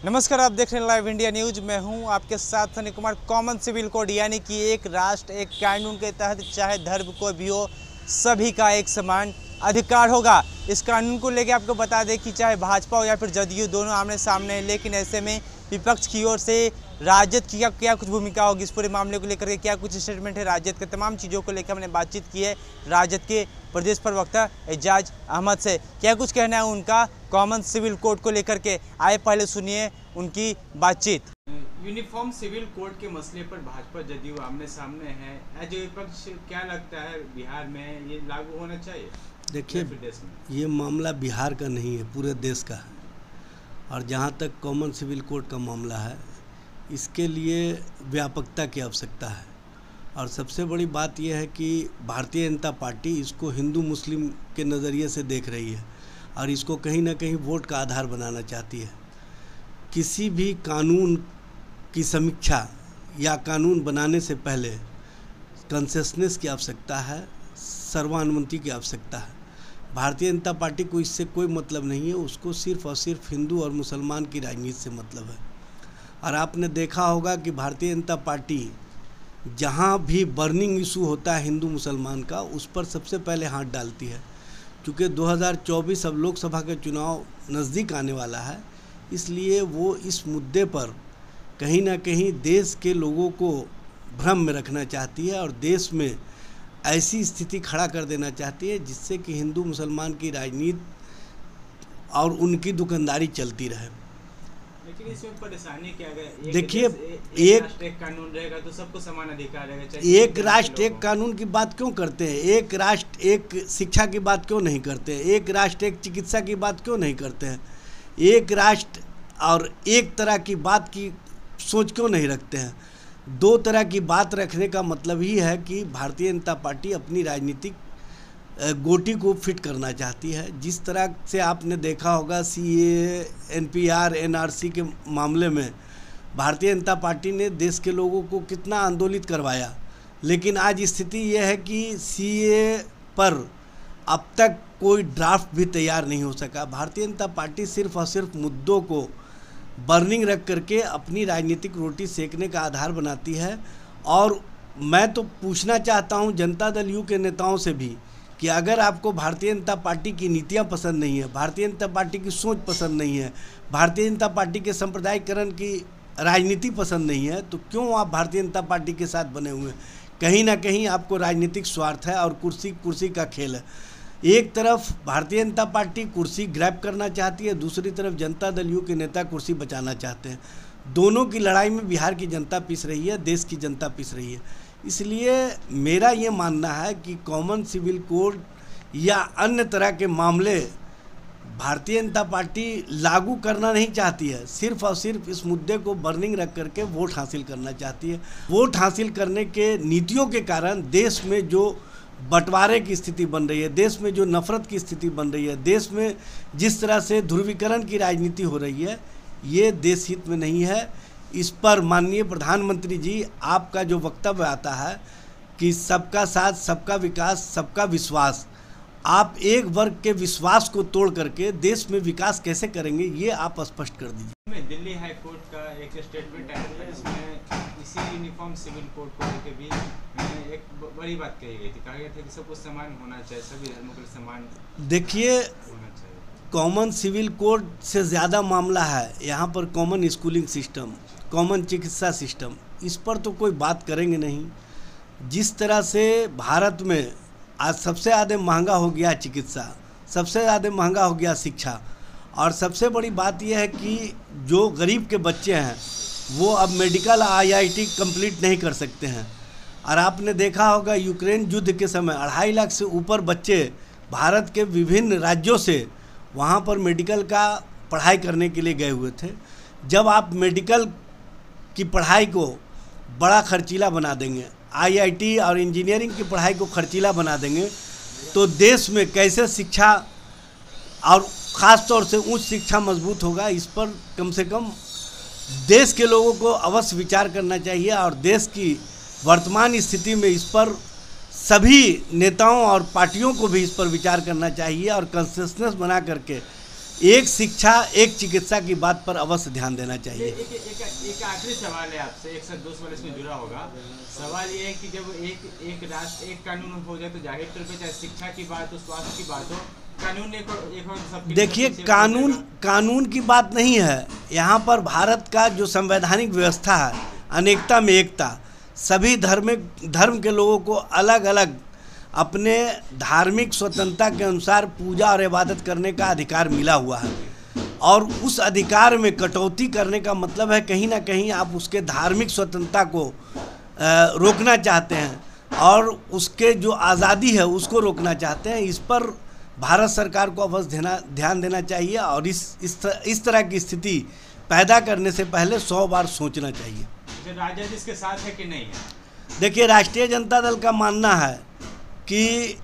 नमस्कार, आप देख रहे हैं लाइव इंडिया न्यूज। मैं हूं आपके साथ Sunny Kumar. Common civil code यानी कि एक राष्ट्र एक कानून के तहत चाहे धर्म कोई भी हो, सभी का एक समान अधिकार होगा। इस कानून को लेकर आपको बता दें कि चाहे भाजपा हो या फिर जदयू, दोनों आमने सामने हैं। लेकिन ऐसे में विपक्ष की ओर से राजद की क्या कुछ भूमिका होगी, इस पूरे मामले को लेकर के क्या कुछ स्टेटमेंट है राजद के, तमाम चीज़ों को लेकर हमने बातचीत की है राजद के प्रदेश प्रवक्ता एजाज अहमद से। क्या कुछ कहना है उनका कॉमन सिविल कोड को लेकर के, आए पहले सुनिए उनकी बातचीत। यूनिफॉर्म सिविल कोड के मसले पर भाजपा जदयू आमने सामने है। एज विपक्ष क्या लगता है, बिहार में ये लागू होना चाहिए? देखिए, ये मामला बिहार का नहीं है, पूरे देश का है। और जहाँ तक कॉमन सिविल कोड का मामला है, इसके लिए व्यापकता की आवश्यकता है। और सबसे बड़ी बात यह है कि भारतीय जनता पार्टी इसको हिंदू मुस्लिम के नज़रिए से देख रही है और इसको कहीं ना कहीं वोट का आधार बनाना चाहती है। किसी भी कानून की समीक्षा या कानून बनाने से पहले कंसेंसस की आवश्यकता है, सर्वानुमति की आवश्यकता है। भारतीय जनता पार्टी को इससे कोई मतलब नहीं है, उसको सिर्फ और सिर्फ हिंदू और मुसलमान की राजनीति से मतलब है। और आपने देखा होगा कि भारतीय जनता पार्टी जहाँ भी बर्निंग इशू होता है हिंदू मुसलमान का, उस पर सबसे पहले हाथ डालती है। क्योंकि 2024 अब लोकसभा का चुनाव नज़दीक आने वाला है, इसलिए वो इस मुद्दे पर कहीं ना कहीं देश के लोगों को भ्रम में रखना चाहती है और देश में ऐसी स्थिति खड़ा कर देना चाहती है जिससे कि हिंदू मुसलमान की राजनीति और उनकी दुकानदारी चलती रहे। लेकिन इसमें परेशानी क्या है? देखिए, एक कानून रहेगा तो सबको समान अधिकार रहेगा। एक राष्ट्र एक कानून की बात क्यों करते हैं? एक राष्ट्र एक शिक्षा की बात क्यों नहीं करते हैं? एक राष्ट्र एक चिकित्सा की बात क्यों नहीं करते हैं? एक राष्ट्र और एक तरह की बात की सोच क्यों नहीं रखते हैं? दो तरह की बात रखने का मतलब ही है कि भारतीय जनता पार्टी अपनी राजनीतिक गोटी को फिट करना चाहती है। जिस तरह से आपने देखा होगा CAA, NPR, NRC के मामले में भारतीय जनता पार्टी ने देश के लोगों को कितना आंदोलित करवाया, लेकिन आज स्थिति यह है कि CAA पर अब तक कोई ड्राफ्ट भी तैयार नहीं हो सका। भारतीय जनता पार्टी सिर्फ और सिर्फ मुद्दों को बर्निंग रख करके अपनी राजनीतिक रोटी सेकने का आधार बनाती है। और मैं तो पूछना चाहता हूं जनता दल यू के नेताओं से भी कि अगर आपको भारतीय जनता पार्टी की नीतियां पसंद नहीं है, भारतीय जनता पार्टी की सोच पसंद नहीं है, भारतीय जनता पार्टी के सांप्रदायिकरण की राजनीति पसंद नहीं है, तो क्यों आप भारतीय जनता पार्टी के साथ बने हुए हैं? कहीं ना कहीं आपको राजनीतिक स्वार्थ है और कुर्सी का खेल है। एक तरफ भारतीय जनता पार्टी कुर्सी ग्रैब करना चाहती है, दूसरी तरफ जनता दल यू के नेता कुर्सी बचाना चाहते हैं। दोनों की लड़ाई में बिहार की जनता पिस रही है, देश की जनता पिस रही है। इसलिए मेरा ये मानना है कि कॉमन सिविल कोड या अन्य तरह के मामले भारतीय जनता पार्टी लागू करना नहीं चाहती है, सिर्फ और सिर्फ इस मुद्दे को बर्निंग रख करके वोट हासिल करना चाहती है। वोट हासिल करने के नीतियों के कारण देश में जो बंटवारे की स्थिति बन रही है, देश में जो नफरत की स्थिति बन रही है, देश में जिस तरह से ध्रुवीकरण की राजनीति हो रही है, ये देश हित में नहीं है। इस पर माननीय प्रधानमंत्री जी, आपका जो वक्तव्य आता है कि सबका साथ, सबका विकास, सबका विश्वास, आप एक वर्ग के विश्वास को तोड़ करके देश में विकास कैसे करेंगे, ये आप स्पष्ट कर दीजिए। दिल्ली हाई कोर्ट का एक स्टेटमेंट आया था, इसमें इसी यूनिफॉर्म सिविल कोड को लेकर भी एक बड़ी बात कही गई थी। कहा गया था कि सब कुछ समान होना चाहिए, सभी धर्मों के समान देखिए, होना चाहिए। कॉमन सिविल कोड से ज़्यादा मामला है यहाँ पर कॉमन स्कूलिंग सिस्टम, कॉमन चिकित्सा सिस्टम। इस पर तो कोई बात करेंगे नहीं। जिस तरह से भारत में आज सबसे ज़्यादा महंगा हो गया चिकित्सा, सबसे ज़्यादा महंगा हो गया शिक्षा, और सबसे बड़ी बात यह है कि जो गरीब के बच्चे हैं वो अब मेडिकल IIT कंप्लीट नहीं कर सकते हैं। और आपने देखा होगा यूक्रेन युद्ध के समय 2.5 लाख से ऊपर बच्चे भारत के विभिन्न राज्यों से वहाँ पर मेडिकल का पढ़ाई करने के लिए गए हुए थे। जब आप मेडिकल की पढ़ाई को बड़ा खर्चीला बना देंगे, IIT और इंजीनियरिंग की पढ़ाई को खर्चीला बना देंगे, तो देश में कैसे शिक्षा और ख़ास तौर से उच्च शिक्षा मजबूत होगा, इस पर कम से कम देश के लोगों को अवश्य विचार करना चाहिए। और देश की वर्तमान स्थिति में इस पर सभी नेताओं और पार्टियों को भी इस पर विचार करना चाहिए और कंसेंसस बना करके एक शिक्षा एक चिकित्सा की बात पर अवश्य ध्यान देना चाहिए। एक आखिरी सवाल है आपसे, एक से दो सवाल इसमें जुड़ा होगा। सवाल ये है कि जब एक राष्ट्र एक कानून हो जाए तो जाहिर तौर पे चाहे शिक्षा की बात हो, स्वास्थ्य की बात हो, कानून एक हो सबके। देखिए, कानून की बात नहीं है यहाँ पर। भारत का जो संवैधानिक व्यवस्था है, अनेकता में एकता, सभी धर्म के लोगों को अलग अलग अपने धार्मिक स्वतंत्रता के अनुसार पूजा और इबादत करने का अधिकार मिला हुआ है। और उस अधिकार में कटौती करने का मतलब है कहीं ना कहीं आप उसके धार्मिक स्वतंत्रता को रोकना चाहते हैं और उसके जो आज़ादी है उसको रोकना चाहते हैं। इस पर भारत सरकार को अवश्य ध्यान देना चाहिए और इस तरह की स्थिति पैदा करने से पहले 100 बार सोचना चाहिए। राजद इसके साथ है कि नहीं है? देखिए, राष्ट्रीय जनता दल का मानना है कि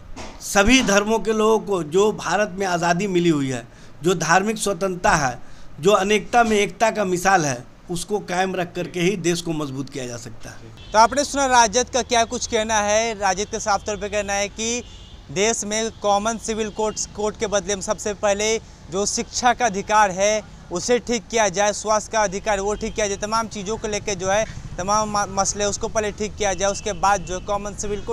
सभी धर्मों के लोगों को जो भारत में आज़ादी मिली हुई है, जो धार्मिक स्वतंत्रता है, जो अनेकता में एकता का मिसाल है, उसको कायम रख करके ही देश को मजबूत किया जा सकता है। तो आपने सुना राजद का क्या कुछ कहना है। राजद का साफ तौर पे कहना है कि देश में कॉमन सिविल कोड के बदले में सबसे पहले जो शिक्षा का अधिकार है उसे ठीक किया जाए, स्वास्थ्य का अधिकार वो ठीक किया जाए, तमाम चीज़ों को लेकर जो है तमाम मसले उसको पहले ठीक किया जाए, उसके बाद जो कॉमन सिविल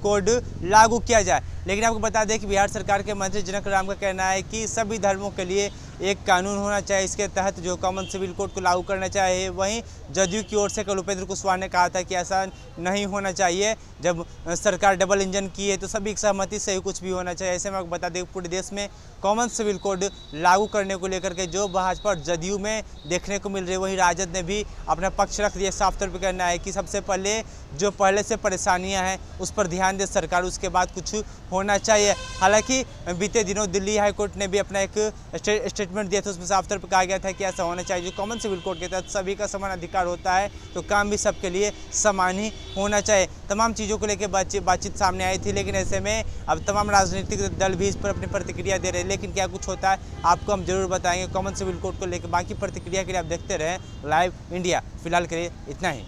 कोड लागू किया जाए। लेकिन आपको बता दें कि बिहार सरकार के मंत्री जनक राम का कहना है कि सभी धर्मों के लिए एक कानून होना चाहिए, इसके तहत जो कॉमन सिविल कोड को लागू करना चाहिए। वहीं जदयू की ओर से कल उपेंद्र कुशवाहा ने कहा था कि ऐसा नहीं होना चाहिए, जब सरकार डबल इंजन की है तो सभी की सहमति से ही कुछ भी होना चाहिए। ऐसे में आपको बता दें पूरे देश में कॉमन सिविल कोड लागू करने को लेकर के जो भाजपा और जदयू में देखने को मिल रही है, वहीं राजद ने भी अपना पक्ष रख दिया। साफ तौर पर कहना है कि सबसे पहले जो पहले से परेशानियां हैं उस पर ध्यान दे सरकार, उसके बाद कुछ होना चाहिए। हालांकि बीते दिनों दिल्ली हाई कोर्ट ने भी अपना एक स्टेटमेंट दिया था, उसमें साफ तौर पर कहा गया था कि ऐसा होना चाहिए। जो कॉमन सिविल कोड के तहत सभी का समान अधिकार होता है तो काम भी सबके लिए समान ही होना चाहिए। तमाम चीज़ों को लेकर बातचीत सामने आई थी, लेकिन ऐसे में अब तमाम राजनीतिक दल भी इस पर अपनी प्रतिक्रिया दे रहे हैं। लेकिन क्या कुछ होता है आपको हम जरूर बताएंगे। कॉमन सिविल कोड को लेकर बाकी प्रतिक्रिया के लिए आप देखते रहें लाइव इंडिया। फिलहाल के लिए इतना ही।